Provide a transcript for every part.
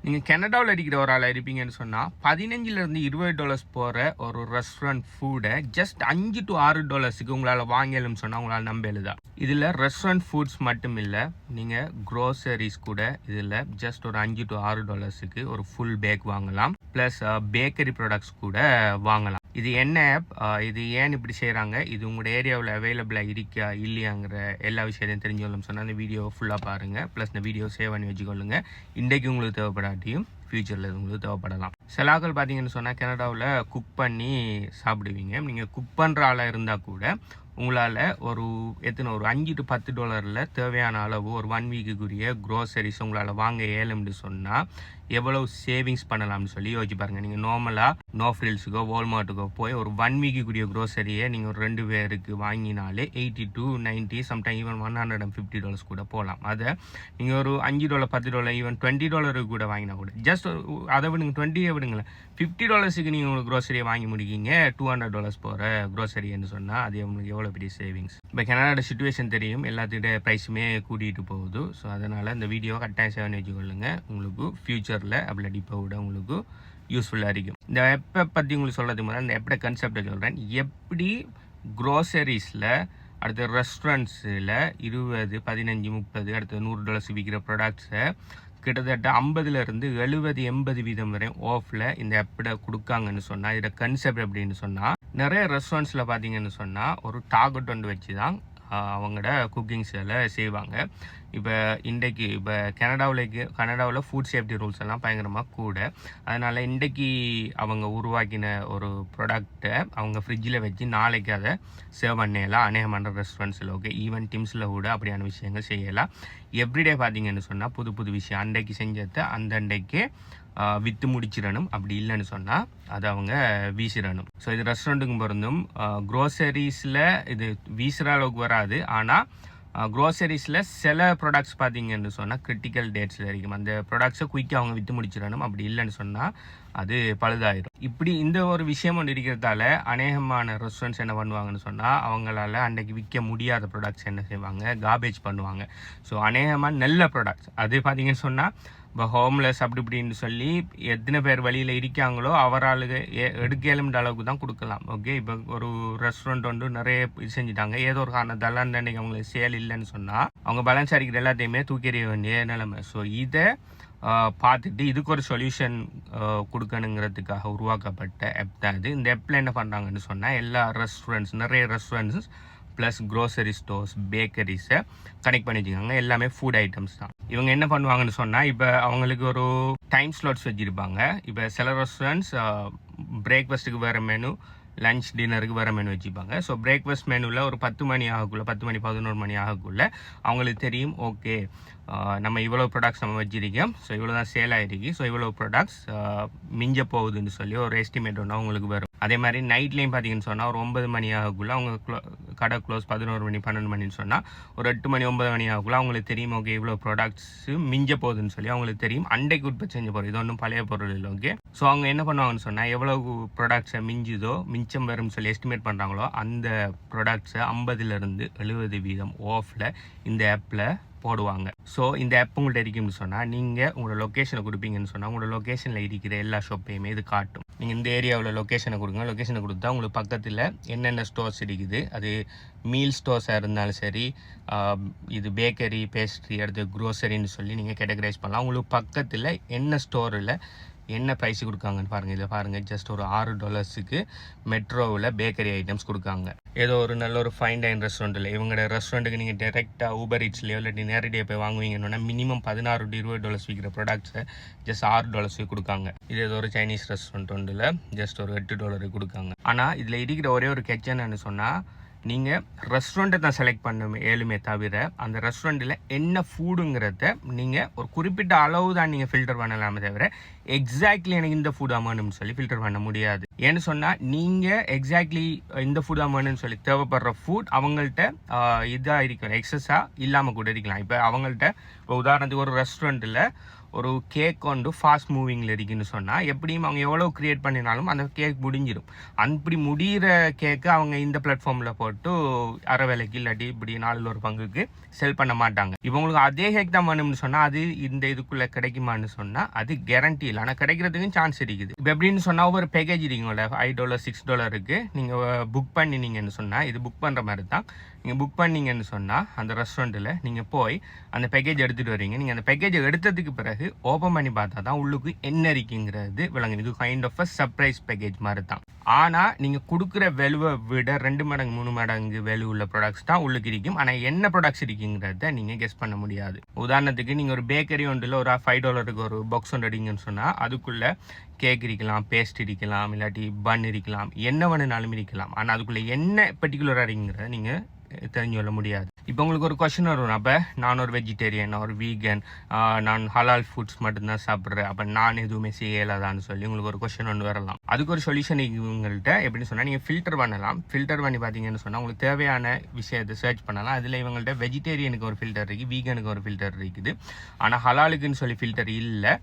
நீங்கள் கனடாவில் இருக்கிற ஒரு ஆளாக இருப்பீங்கன்னு சொன்னால் $15 to $20 போகிற ஒரு ரெஸ்டாரண்ட் ஃபுட்டை ஜஸ்ட் $5 to $6 உங்களால் வாங்கலும்னு சொன்னால் உங்களால் நம்ப எழுதா. இதில் ரெஸ்டாரண்ட் ஃபுட்ஸ் மட்டும் இல்லை, நீங்கள் க்ரோசரிஸ் கூட இதில் ஜஸ்ட் ஒரு $5 to $6 ஒரு ஃபுல் பேக் வாங்கலாம். ப்ளஸ் பேக்கரி ப்ராடக்ட்ஸ் கூட வாங்கலாம். இது என்ன ஆப், இது ஏன் இப்படி செய்கிறாங்க, இது உங்களோட ஏரியாவில் அவைலபிளாக இருக்கா இல்லையாங்கிற எல்லா விஷயத்தையும் தெரிஞ்சுக்கணும்னு சொன்னால் அந்த வீடியோ ஃபுல்லாக பாருங்கள். ப்ளஸ் இந்த வீடியோ சேவ் பண்ணி வச்சுக்கொள்ளுங்க. இன்றைக்கு உங்களுக்கு தேவைப்படாட்டியும் ஃப்யூச்சரில் உங்களுக்கு தேவைப்படலாம். சில ஆட்கள் பார்த்தீங்கன்னு சொன்னால் கனடாவில் குக் பண்ணி சாப்பிடுவீங்க. நீங்கள் குக் பண்ணுற ஆளாக இருந்தால் கூட உங்களால் ஒரு $5 to $10 தேவையான அளவு ஒரு 1 வீக்குக்குரிய க்ரோசரிஸ் உங்களால் வாங்க இயலும்னு சொன்னால் எவ்வளவு சேவிங்ஸ் பண்ணலாம்னு சொல்லி யோசிச்சு பாருங்கள். நீங்கள் நார்மலாக நோ ஃப்ரில்ஸுக்கோ வால்மார்ட்டுக்கோ போய் ஒரு 1 வீக்குக்குரிய க்ரோசரியை நீங்கள் ஒரு 2 பேருக்கு வாங்கினாலே $80 to $90 சம்டைம் ஈவன் $150 கூட போகலாம். அதை நீங்கள் ஒரு $5 $10 ஈவன் $20 கூட வாங்கினா கூட ஜஸ்ட் அதை விடுங்க, 20 விடுங்களேன், $50 நீங்கள் உங்களுக்கு க்ரோசரியை வாங்கி முடிக்கிங்க. $200 போகிற க்ரோசரின்னு சொன்னால் அது உங்களுக்கு எவ்வளோ பெரிய சேவிங்ஸ். இப்போ கனடாவோட சிச்சுவேஷன் தெரியும், எல்லாத்துக்கிட்ட ப்ரைஸுமே கூட்டிகிட்டு போகுது. ஸோ அதனால் இந்த வீடியோ கட்டாயம் சேவ் பண்ணி வச்சுக்கொள்ளுங்க. உங்களுக்கு ஃப்யூச்சரில் அப்படி இப்போ விட உங்களுக்கு யூஸ்ஃபுல்லாக இருக்கும். இந்த ஆப்பை பற்றி உங்களுக்கு சொல்கிறதுக்கு முதல்ல இந்த ஆப்போட கன்செப்டை சொல்கிறேன். எப்படி க்ரோசரிஸில் அடுத்த ரெஸ்டாரண்ட்ஸில் 20, 15, 30 அடுத்து $100 விற்கிற ப்ராடக்ட்ஸை கிட்டத்தட்ட 50% 70, 80% வரை ஆஃபில் இந்த ஆப்பில் கொடுக்காங்கன்னு சொன்னால் இதோட கன்செப்ட் எப்படின்னு சொன்னால், நிறைய ரெஸ்டாரண்ட்ஸில் பார்த்தீங்கன்னு சொன்னால் ஒரு டார்கெட் ஒன்று வச்சு தான் அவங்களோட குக்கிங்ஸ் எல்லாம் செய்வாங்க. இப்போ இன்றைக்கு இப்போ கனடாவில் ஃபுட் சேஃப்டி ரூல்ஸ் எல்லாம் பயங்கரமாக கூட. அதனால் இன்றைக்கி அவங்க உருவாக்கின ஒரு ப்ராடக்டை அவங்க ஃப்ரிட்ஜில் வச்சு நாளைக்கு அதை சேவ் பண்ணலாம் அநேகமான ரெஸ்டாரண்ட்ஸில். ஓகே, ஈவன் டிம்ஸில் கூட அப்படியான விஷயங்கள் செய்யலாம். எவ்ரிடே பார்த்தீங்கன்னு சொன்னால் புது விஷயம் அன்றைக்கு செஞ்சதை அன்றைக்கே விற்று முடிச்சிடணும். அப்படி இல்லைன்னு சொன்னால் அதை அவங்க வீசிடணும். ஸோ இது ரெஸ்டாரண்ட்டுக்கும் பொருந்தும். க்ரோசரிஸில் இது வீசுகிற அளவுக்கு வராது. ஆனால் க்ரோசரிஸில் சில ப்ராடக்ட்ஸ் பார்த்தீங்கன்னு சொன்னால் கிரிட்டிக்கல் டேட்ஸில் இருக்கும். அந்த ப்ராடக்ட்ஸை குயிக்காக அவங்க விற்று முடிச்சிடணும். அப்படி இல்லைன்னு சொன்னால் அது பழுதாயிடும். இப்படி இந்த ஒரு விஷயம் ஒன்று இருக்கிறதால அநேகமான ரெஸ்டாரண்ட்ஸ் என்ன பண்ணுவாங்கன்னு சொன்னால் அவங்களால அன்றைக்கு விற்க முடியாத ப்ராடக்ட்ஸ் என்ன செய்வாங்க, கார்பேஜ் பண்ணுவாங்க. ஸோ அநேகமாக நல்ல ப்ராடக்ட்ஸ் அது பார்த்தீங்கன்னு சொன்னால் இப்போ ஹோம்லெஸ் அப்படி இப்படின்னு சொல்லி எத்தனை பேர் வழியில் இருக்காங்களோ அவராளுக்கு எடுக்கலும்ன்ற அளவுக்கு தான் கொடுக்கலாம். ஓகே, இப்போ ஒரு ரெஸ்டாரண்ட் வந்து நிறைய இது செஞ்சுட்டாங்க, ஏதோ ஒரு காரணத்தால் அந்த அன்றைக்கி அவங்களுக்கு சேல் இல்லைன்னு சொன்னால் அவங்க பேலன்ஸ் அடிக்கிற எல்லாத்தையுமே தூக்கி எறிய வேண்டிய நிலைமை. ஸோ இதை பார்த்துட்டு இதுக்கு ஒரு சொல்யூஷன் கொடுக்கணுங்கிறதுக்காக உருவாக்கப்பட்ட ஆப் தான் இது. இந்த ஆப்பில் என்ன பண்ணுறாங்கன்னு சொன்னால் எல்லா நிறைய ரெஸ்டாரண்ட்ஸ் ப்ளஸ் க்ரோசரி ஸ்டோர்ஸ், பேக்கரிஸை கனெக்ட் பண்ணி வச்சுக்காங்க. எல்லாமே ஃபுட் ஐட்டம்ஸ் தான். இவங்க என்ன பண்ணுவாங்கன்னு சொன்னால் இப்போ அவங்களுக்கு ஒரு டைம் ஸ்லாட்ஸ் வச்சுருப்பாங்க. இப்போ சில ரெஸ்டாரண்ட்ஸ் பிரேக்ஃபாஸ்ட்டுக்கு வேறு மெனு, லஞ்ச் டின்னருக்கு வேறு மெனு வச்சுப்பாங்க. ஸோ பிரேக்ஃபாஸ்ட் மெனுவில் ஒரு 10 மணி ஆகக்குள்ளே 10 மணி 11 மணி ஆகக்குள்ளே அவங்களுக்கு தெரியும், ஓகே நம்ம இவ்வளோ ப்ராடக்ட்ஸ் நம்ம வச்சுருக்கோம், ஸோ இவ்வளோ தான் சேல் ஆகிருக்கு, ஸோ இவ்வளோ ப்ராடக்ட்ஸ் மிஞ்ச போகுதுன்னு சொல்லி ஒரு எஸ்டிமேட் ஒன்று அவங்களுக்கு வரும். அதே மாதிரி நைட்லேயும் பார்த்தீங்கன்னு சொன்னால் ஒரு 9 மணி ஆகக்குள்ளே அவங்க கடை க்ளோஸ் 11 மணி 12 மணின்னு சொன்னால் ஒரு 8 மணி 9 மணி ஆகக்குள்ளே அவங்களுக்கு தெரியும், ஓகே இவ்வளோ ப்ராடக்ட்ஸு மிஞ்ச போகுதுன்னு சொல்லி அவங்களுக்கு தெரியும். அன்றைக்கு உற்பத்தி செஞ்ச பொருள், இது ஒன்றும் பழைய பொருள் இல்லை. ஓகே, ஸோ அவங்க என்ன பண்ணுவாங்கன்னு சொன்னால் எவ்வளவு ப்ராடக்ட்ஸை மிச்சம் வரும்னு சொல்லி எஸ்டிமேட் பண்ணுறாங்களோ அந்த ப்ராடக்ட்ஸை 50% 70% ஆஃபில் இந்த ஆப்பில் போடுவாங்க. ஸோ இந்த ஆப் உங்கள்கிட்ட இருக்குன்னு சொன்னால் நீங்கள் உங்களோட லொக்கேஷனை கொடுப்பீங்கன்னு சொன்னால் உங்களோட லொக்கேஷனில் இருக்கிற எல்லா ஷாப்பையுமே இது காட்டும். நீங்கள் இந்த ஏரியாவில் லொக்கேஷனை கொடுங்க. லொக்கேஷனை கொடுத்தா உங்களுக்கு பக்கத்தில் என்னென்ன ஸ்டோர்ஸ் இருக்குது, அது மீல் ஸ்டோர்ஸாக இருந்தாலும் சரி, இது பேக்கரி, பேஸ்ட்ரி, அடுத்து க்ரோசரின்னு சொல்லி நீங்கள் கேட்டகரைஸ் பண்ணலாம். உங்களுக்கு பக்கத்தில் என்ன ஸ்டோரில் என்ன ப்ரைஸ் கொடுக்காங்கன்னு பாருங்கள். இதில் பாருங்கள், ஜஸ்ட் ஒரு $6 மெட்ரோவில் பேக்கரி ஐட்டம்ஸ் கொடுக்காங்க. ஏதோ ஒரு நல்ல ஒரு ஃபைன் டைன் ரெஸ்டாரண்ட்டில் இவங்களோட ரெஸ்டாரண்ட்டுக்கு நீங்கள் டேரெக்டாக ஊபர் ஈட்ஸ்லையோ இல்லாட்டி நேரடியாக போய் வாங்குவீங்கன்னா மினிமம் $16 to $20 விற்கிற ப்ராடக்ட்ஸை ஜஸ்ட் $6 கொடுக்காங்க. இது ஏதோ ஒரு சைனீஸ் ரெஸ்டாரண்ட் ஒன்றில் ஜஸ்ட் ஒரு $8 கொடுக்காங்க. ஆனால் இதில் இருக்கிற ஒரே ஒரு கெச் என்னன்னு சொன்னால் நீங்கள் ரெஸ்டாரண்ட்டை தான் செலக்ட் பண்ண ஏழுமே தவிர அந்த ரெஸ்டாரண்ட்டில் என்ன ஃபுட்டுங்கிறத நீங்கள் ஒரு குறிப்பிட்ட அளவு தான் நீங்கள் ஃபில்டர் பண்ணலாமே தவிர எக்ஸாக்ட்லி எனக்கு இந்த ஃபுட் வேணும்னு சொல்லி ஃபில்டர் பண்ண முடியாது. ஏன்னு சொன்னால் நீங்கள் எக்ஸாக்ட்லி இந்த ஃபுட் வேணும்னு சொல்லி தேவைப்படுற ஃபுட் அவங்கள்ட்ட இதாக இருக்கும், எக்ஸஸாக இல்லாமல் கூட இருக்கலாம். இப்போ அவங்கள்ட்ட இப்போ உதாரணத்துக்கு ஒரு ரெஸ்டாரண்ட்டில் ஒரு கேக் கொண்டு ஃபாஸ்ட் மூவிங்கில் இருக்குன்னு சொன்னால் எப்படியும் அவங்க எவ்வளோ க்ரியேட் பண்ணினாலும் அந்த கேக் முடிஞ்சிடும். அப்படி முடிகிற கேக்கு அவங்க இந்த பிளாட்ஃபார்மில் போட்டு அரை விலைக்கு இல்லாட்டி இப்படி 4 பங்குக்கு செல் பண்ண மாட்டாங்க. இவங்களுக்கு அதே கேக் தான் வேணும்னு சொன்னால் அது இந்த இதுக்குள்ளே கிடைக்குமான்னு சொன்னால் அது கேரண்டி இல்லை. ஆனால் கிடைக்கிறதுக்கும் சான்ஸ் இருக்குது. இப்போ எப்படின்னு சொன்னால் ஒவ்வொரு பேக்கேஜ் இருக்குங்கள $5 $6 நீங்கள் புக் பண்ணினீங்கன்னு சொன்னால் இது புக் பண்ணுற மாதிரி தான். நீங்கள் புக் பண்ணீங்கன்னு சொன்னால் அந்த ரெஸ்டாரண்ட்டில் நீங்கள் போய் அந்த பேக்கேஜ் எடுத்துகிட்டு வரீங்க. நீங்கள் அந்த பேக்கேஜை எடுத்ததுக்கு பிறகு ஓப்பன் பண்ணி பார்த்தா தான் உள்ளுக்கு என்ன இருக்குங்கிறது விளங்குது. இது kind of a surprise package மாதிரி தான். ஆனால் நீங்கள் கொடுக்குற வெலுவை விட 2 மடங்கு 3 மடங்கு வெலு உள்ள ப்ராடக்ட்ஸ் தான் உள்ளுக்கு இருக்கும். ஆனால் என்ன ப்ராடக்ட்ஸ் இருக்குங்கிறத நீங்கள் கெஸ் பண்ண முடியாது. உதாரணத்துக்கு நீங்கள் ஒரு பேக்கரி ஒன்றில் ஒரு $5 ஒரு பாக்ஸ் ஒன்று எடுங்கன்னு சொன்னால் அதுக்குள்ளே கேக் இருக்கலாம், பேஸ்ட் இருக்கலாம், இல்லாட்டி பன் இருக்கலாம், என்ன வேணுனாலும் இருக்கலாம். ஆனால் அதுக்குள்ளே என்ன பர்டிகுலராக இருக்குங்கிறத நீங்கள் தெரிஞ்சு கொள்ள முடியாது. இப்போ உங்களுக்கு ஒரு கொஸ்டின் வரும், அப்போ நான் ஒரு வெஜிடேரியன், ஒரு வீகன், நான் ஹலால் ஃபுட்ஸ் மட்டும்தான் சாப்பிட்றேன், அப்போ நான் எதுவுமே செய்யலாதான்னு சொல்லி உங்களுக்கு ஒரு கொஸ்டின் ஒன்று வரலாம். அதுக்கு ஒரு சொல்யூஷன் இவங்கள்ட்ட எப்படின்னு சொன்னால் நீங்கள் ஃபில்டர் பண்ணலாம். ஃபில்டர் பண்ணி பார்த்தீங்கன்னு சொன்னால் உங்களுக்கு தேவையான விஷயத்தை சர்ச் பண்ணலாம். அதில் இவங்கள்ட்ட வெஜிடேரியனுக்கு ஒரு ஃபில்டர் இருக்குது, வீகனுக்கு ஒரு ஃபில்டர் இருக்குது. ஆனால் ஹலாலுக்குன்னு சொல்லி ஃபில்டர் இல்லை.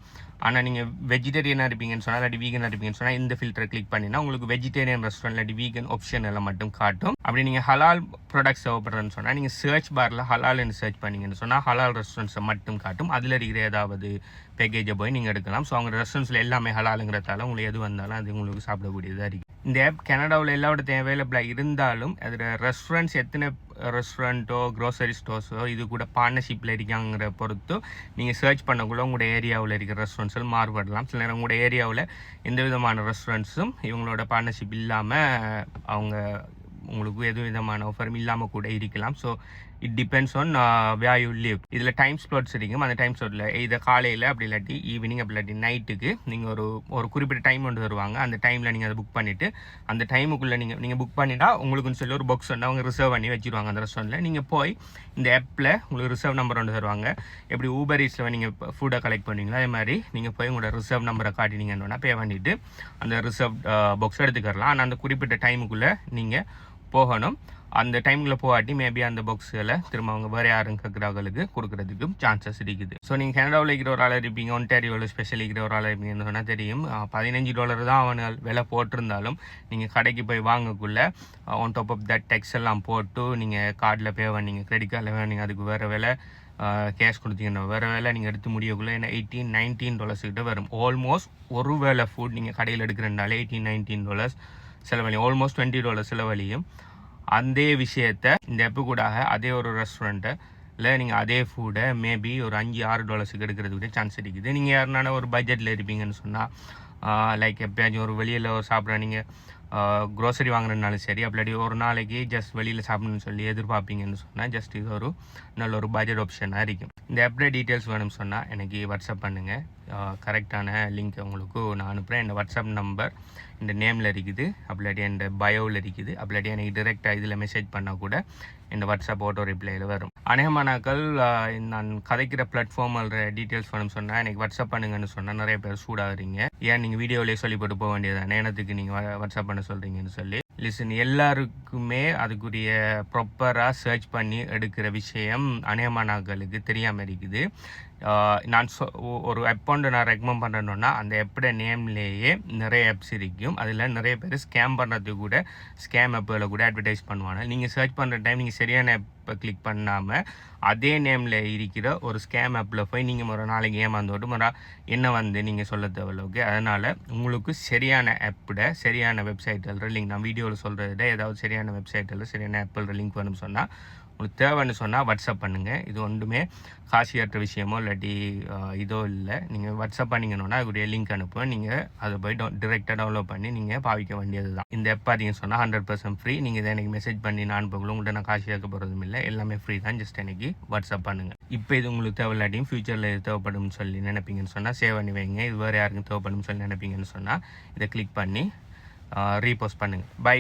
ஆனால் நீங்கள் வெஜிடேரியனாக இருப்பீங்கன்னு சொன்னால் இல்லாட்டி வீகனாக இருப்பீங்கன்னு சொன்னால் இந்த ஃபில்டரை கிளிக் பண்ணினா உங்களுக்கு வெஜிடேரியன் ரெஸ்டாரண்ட் இல்லாட்டி வீகன் ஆப்ஷன் எல்லாம் மட்டும் காட்டும். அப்படி நீங்கள் ஹலால் ப்ராடக்ட்ஸ் தேவைப்படுறேன்னு சொன்னால் நீங்கள் சர்ச் பாரில் ஹலால்னு சர்ச் பண்ணிங்கன்னு சொன்னால் ஹலால் ரெஸ்டாரண்ட்ஸை மட்டும் காட்டும். அதில் இருக்கிற ஏதாவது பேக்கேஜை போய் நீங்கள் எடுக்கலாம். ஸோ அவங்க ரெஸ்டாரண்ட்ஸில் எல்லாமே ஹலாலுங்கிறதால உங்களுக்கு எது வந்தாலும் அது உங்களுக்கு சாப்பிடக்கூடியதாக இருக்குது. இந்த ஆப் கனடாவில் எல்லா இடத்தையும் அவைலபிளாக இருந்தாலும் அதில் ரெஸ்டாரண்ட்ஸ் எத்தனை ரெஸ்டாரண்ட்டோ க்ரோசரி ஸ்டோர்ஸோ இது கூட பார்ட்னர்ஷிப்பில் இருக்காங்கிற பொறுத்து நீங்கள் சர்ச் பண்ணக்குள்ள உங்களோட ஏரியாவில் இருக்கிற ரெஸ்டாரண்ட்ஸில் மாறுபடலாம். சில நேரம் உங்களோட ஏரியாவில் எந்த விதமான ரெஸ்டாரண்ட்ஸும் இவங்களோட பார்ட்னர்ஷிப் இல்லாமல் அவங்க உங்களுக்கு எது விதமான ஆஃபரும் இல்லாமல் கூட இருக்கலாம். So it depends on where you live. இதில் டைம் ஸ்லாட்ஸ் இருக்கும். அந்த டைம் ஸ்லாட்டில் இதை காலையில் அப்படி இல்லாட்டி ஈவினிங் அப்படி இல்லாட்டி நைட்டுக்கு நீங்கள் ஒரு குறிப்பிட்ட டைம் ஒன்று தருவாங்க. அந்த டைமில் நீங்கள் அதை புக் பண்ணிவிட்டு அந்த டைமுக்குள்ளே நீங்கள் புக் பண்ணிட்டா உங்களுக்குன்னு சொல்லி ஒரு பாக்ஸ் ஒன்று அவங்க ரிசர்வ் பண்ணி வச்சுருவாங்க அந்த ரெஸ்டாரண்ட்டில். நீங்கள் போய் இந்த ஆப்பில் உங்களுக்கு ரிசர்வ் நம்பர் ஒன்று தருவாங்க. எப்படி ஊபர் ஈஸில் நீங்கள் ஃபுட்டை கலெக்ட் பண்ணுவீங்களோ அதே மாதிரி நீங்கள் போய் உங்களோட ரிசர்வ் நம்பரை காட்டினீங்கன்னா பே பண்ணிவிட்டு அந்த ரிசர்வ் பாக்ஸ் எடுத்துக்கலாம். ஆனால் அந்த குறிப்பிட்ட டைமுக்குள்ளே நீங்கள் போகணும். அந்த டைமில் போகாட்டி மேபி அந்த பாக்ஸில் திரும்ப அவங்க வேறு யாரும் கேட்குறாங்களுக்கு கொடுக்குறதுக்கும் சான்சஸ் இருக்குது. ஸோ நீங்கள் கனடாவில் இருக்கிற ஒரு ஆள் இருப்பீங்க, ஒன்டாரியோவில் ஸ்பெஷல் இருக்கிற ஒரு ஆள் இருப்பீங்கன்னு சொன்னால் தெரியும். $15 தான் அவன் விலை போட்டிருந்தாலும் நீங்கள் கடைக்கு போய் வாங்கக்குள்ளே ஆன் டாப் ஆஃப் தட் டெக்ஸ் எல்லாம் போட்டு நீங்கள் கார்டில் பே பண்ணீங்க, கிரெடிட் கார்டில் வேணுங்க, அதுக்கு வேறு விலை, கேஷ் கொடுத்தீங்கன்னா வேறு வேலை நீங்கள் எடுத்து முடியக்குள்ளே என்ன $18-19 கிட்ட வரும். ஆல்மோஸ்ட் ஒரு வேலை ஃபுட் நீங்கள் கடையில் எடுக்கிறனால $18-19 செலவழியும். ஆல்மோஸ்ட் $20 செலவழியும். அந்த விஷயத்தை இந்த ஆப்பு கூட அதே ஒரு ரெஸ்டாரண்ட்டை இல்லை நீங்கள் அதே ஃபுட்டை மேபி ஒரு $5-6 எடுக்கிறதுக்கு சான்ஸ் இருக்குது. நீங்கள் யாருனால ஒரு பட்ஜெட்டில் இருப்பீங்கன்னு சொன்னால் லைக் எப்பயாச்சும் ஒரு வெளியில் ஒரு சாப்பிட்ற நீங்கள் க்ரோசரி வாங்குறதுனாலும் சரி, அப்படி ஒரு நாளைக்கு ஜஸ்ட் வெளியில் சாப்பிடணும்னு சொல்லி எதிர்பார்ப்பீங்கன்னு சொன்னால் ஜஸ்ட் இது ஒரு நல்ல ஒரு பட்ஜெட் ஆப்ஷனாக இருக்கும். இந்த ஆப்போட டீட்டெயில்ஸ் வேணும்னு சொன்னால் எனக்கு வாட்ஸ்அப் பண்ணுங்கள். கரெக்டான லிங்க் உங்களுக்கு நான் அனுப்புகிறேன். என் வாட்ஸ்அப் நம்பர் இந்த நேமில் இருக்குது, அப்படிலாட்டி என் பயோவில் இருக்குது, அப்படிலாட்டி எனக்கு டிரெக்டாக இதில் மெசேஜ் பண்ணால் கூட என் வாட்ஸ்அப் ஆட்டோ ரிப்ளையில் வரும். அநேகமானாக்கள் நான் கதைக்கிற பிளாட்ஃபார்மில் டீட்டெயில்ஸ் வேணும்னு சொன்னால் எனக்கு வாட்ஸ்அப் பண்ணுங்கன்னு சொன்னால் நிறைய பேர் சூடாகிறீங்க. ஏன் நீங்கள் வீடியோவிலே சொல்லி போட்டு போக வேண்டியதானே எனக்கு நீங்கள் வாட்ஸ்அப் பண்ண சொல்கிறீங்கன்னு சொல்லி. லிசன், எல்லாருக்குமே அதுக்குரிய ப்ராப்பராக சர்ச் பண்ணி எடுக்கிற விஷயம் அநேகமானாக்களுக்கு தெரியாமல் இருக்குது. நான் ஒரு அக்கௌண்ட்டை நான் ரெக்கமெண்ட் பண்ணுறேன்னா அந்த ஆப்போட நேம்லேயே நிறைய ஆப்ஸ் இருக்கும். அதில் நிறைய பேர் ஸ்கேம் பண்ணுறதுக்கு கூட ஸ்கேம் ஆப்பில் கூட அட்வர்டைஸ் பண்ணுவாங்க. நீங்கள் சர்ச் பண்ணுற டைம் நீங்கள் சரியான ஆப்பை கிளிக் பண்ணாமல் அதே நேமில் இருக்கிற ஒரு ஸ்கேம் ஆப்பில் போய் நீங்கள் ஒரு நாளைக்கு ஏமாந்தோட்டு என்ன நீங்கள் சொல்ல தேவையில்ல. ஓகே, அதனால் உங்களுக்கு சரியான ஆப்போட சரியான வெப்சைட்டில் லிங்க் நான் வீடியோவில் சொல்கிறத ஏதாவது சரியான வெப்சைட்டில் சரியான ஆப்பில் லிங்க் வேணும்னு சொன்னால் உங்களுக்கு தேவைன்னு சொன்னால் வாட்ஸ்அப் பண்ணுங்கள். இது ஒன்றுமே காசியற்ற விஷயமோ இல்லாட்டி இதோ இல்லை. நீங்கள் வாட்ஸ்அப் பண்ணிங்கன்னா அதுக்குரிய லிங்க் அனுப்புவேன். நீங்கள் அதை போய் டிரெக்டாக டவுன்லோட் பண்ணி நீங்கள் பாவிக்க வேண்டியது தான். இந்த ஆப் பார்த்தீங்கன்னு சொன்னால் 100% ஃப்ரீ. நீங்கள் இதை எனக்கு மெசேஜ் பண்ணி நான் அனுப்பக்குள்ள உங்கள்கிட்ட நான் காசு கேட்க போகிறதும் இல்லை, எல்லாமே ஃப்ரீ தான். ஜஸ்ட் எனக்கு வாட்ஸ்அப் பண்ணுங்கள். இப்போ இது உங்களுக்கு தேவையில்லாட்டியும் ஃபியூச்சரில் இது தேவைப்படும்னு சொல்லி நினைப்பீங்கன்னு சொன்னால் சேவ் பண்ணி வைங்க. இது வேறு யாருக்கும் தேவைப்படும்னு சொல்லி நினைப்பீங்கன்னு சொன்னால் இதை கிளிக் பண்ணி ரீபோஸ்ட் பண்ணுங்கள். பை.